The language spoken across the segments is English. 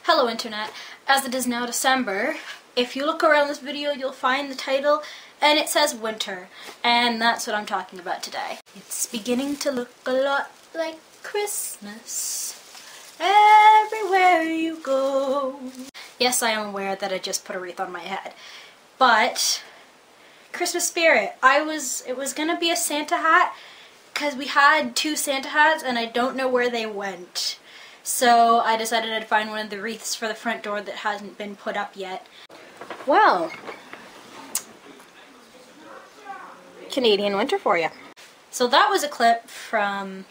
Hello Internet. As it is now December, if you look around this video you'll find the title and it says winter, and that's what I'm talking about today. It's beginning to look a lot like Christmas everywhere you go. Yes, I am aware that I just put a wreath on my head, but Christmas spirit. It was gonna be a Santa hat because we had two Santa hats and I don't know where they went. So I decided I'd find one of the wreaths for the front door that hasn't been put up yet. Well, Canadian winter for you. So that was a clip from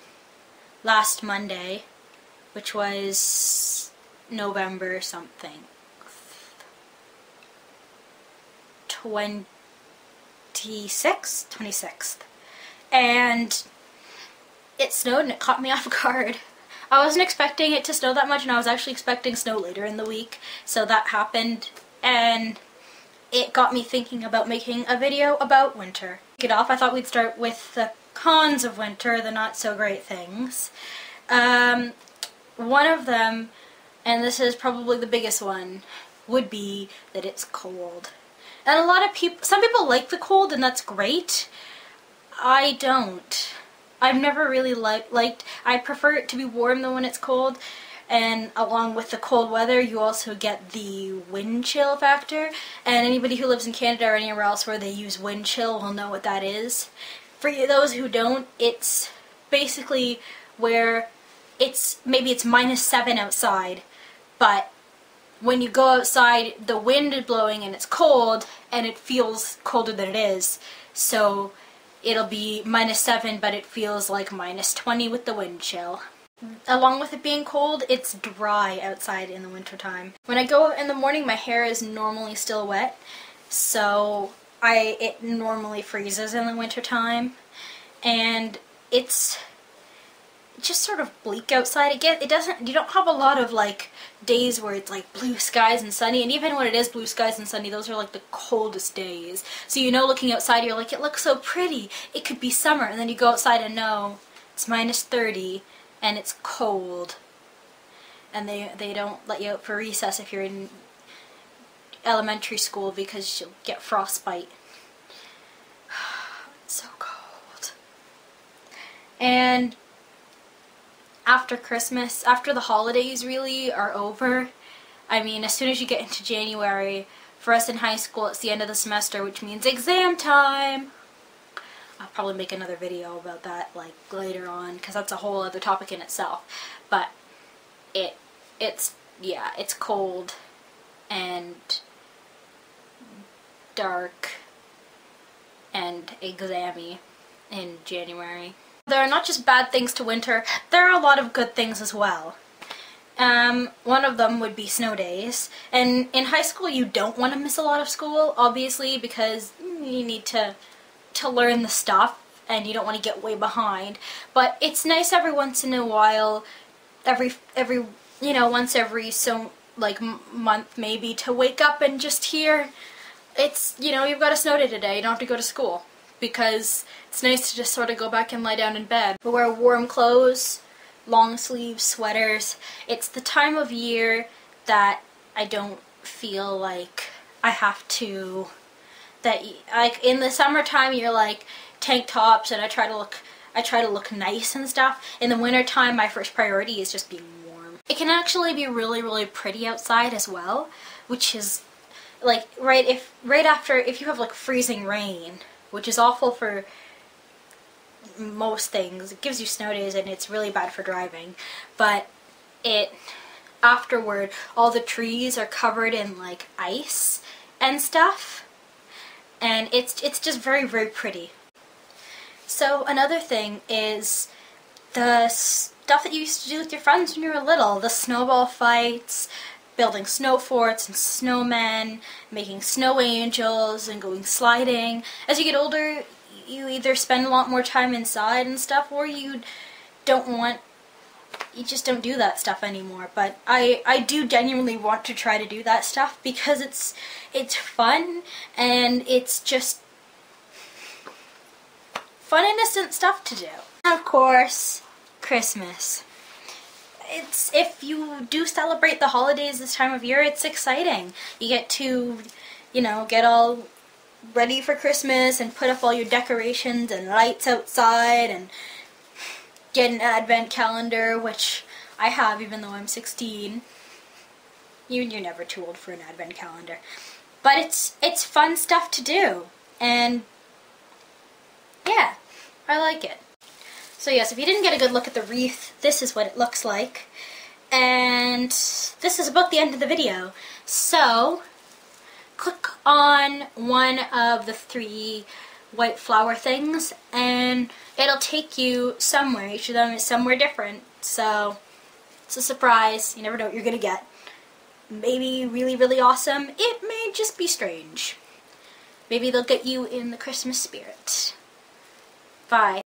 last Monday, which was November something. 26th. And it snowed and it caught me off guard. I wasn't expecting it to snow that much, and I was actually expecting snow later in the week, so that happened, and it got me thinking about making a video about winter. To kick it off, I thought we'd start with the cons of winter, the not so great things. One of them, and this is probably the biggest one, would be that it's cold. And a lot of people, some people like the cold, and that's great. I don't. I've never really liked, I prefer it to be warm than when it's cold, and along with the cold weather you also get the wind chill factor, and anybody who lives in Canada or anywhere else where they use wind chill will know what that is. For those who don't, it's basically where maybe it's -7 outside, but when you go outside the wind is blowing and it's cold and it feels colder than it is, so it'll be -7, but it feels like -20 with the wind chill. Along with it being cold, it's dry outside in the wintertime. When I go out in the morning, my hair is normally still wet, so it normally freezes in the wintertime, and it's just sort of bleak outside. You don't have a lot of like days where it's like blue skies and sunny, and even when it is blue skies and sunny, those are like the coldest days. So you know, looking outside you're like, it looks so pretty, it could be summer, and then you go outside and no, it's -30 and it's cold, and they don't let you out for recess if you're in elementary school because you'll get frostbite. It's so cold. And after Christmas, after the holidays really are over, I mean, as soon as you get into January, for us in high school, it's the end of the semester, which means exam time. I'll probably make another video about that like later on, because that's a whole other topic in itself. But it's cold and dark and exam-y in January. There are not just bad things to winter, there are a lot of good things as well. One of them would be snow days. And in high school you don't want to miss a lot of school, obviously, because you need to learn the stuff and you don't want to get way behind. But it's nice every once in a while, once every month maybe, to wake up and just hear you've got a snow day today, you don't have to go to school. Because it's nice to just sort of go back and lie down in bed. We wear warm clothes, long sleeves, sweaters. It's the time of year that I don't feel like I have to, like in the summertime you're like tank tops and I try to look nice and stuff. In the wintertime my first priority is just being warm. It can actually be really, really pretty outside as well, which is like if you have like freezing rain, which is awful for most things. It gives you snow days and it's really bad for driving. But afterward, all the trees are covered in like ice and stuff. And it's just very, very pretty. So another thing is the stuff that you used to do with your friends when you were little. The snowball fights, building snow forts and snowmen, making snow angels, and going sliding. As you get older, you either spend a lot more time inside and stuff, or you just don't do that stuff anymore. But I do genuinely want to try to do that stuff because it's fun, and it's just fun, innocent stuff to do. And of course, Christmas. it's, if you do celebrate the holidays this time of year, it's exciting. You get to, you know, get all ready for Christmas and put up all your decorations and lights outside and get an advent calendar, which I have even though I'm 16. You're never too old for an advent calendar. But it's fun stuff to do. And yeah, I like it. So yes, if you didn't get a good look at the wreath, this is what it looks like. And this is about the end of the video. So click on one of the 3 white flower things and it'll take you somewhere. Each of them is somewhere different. So it's a surprise. You never know what you're gonna get. Maybe really, really awesome. It may just be strange. Maybe they'll get you in the Christmas spirit. Bye.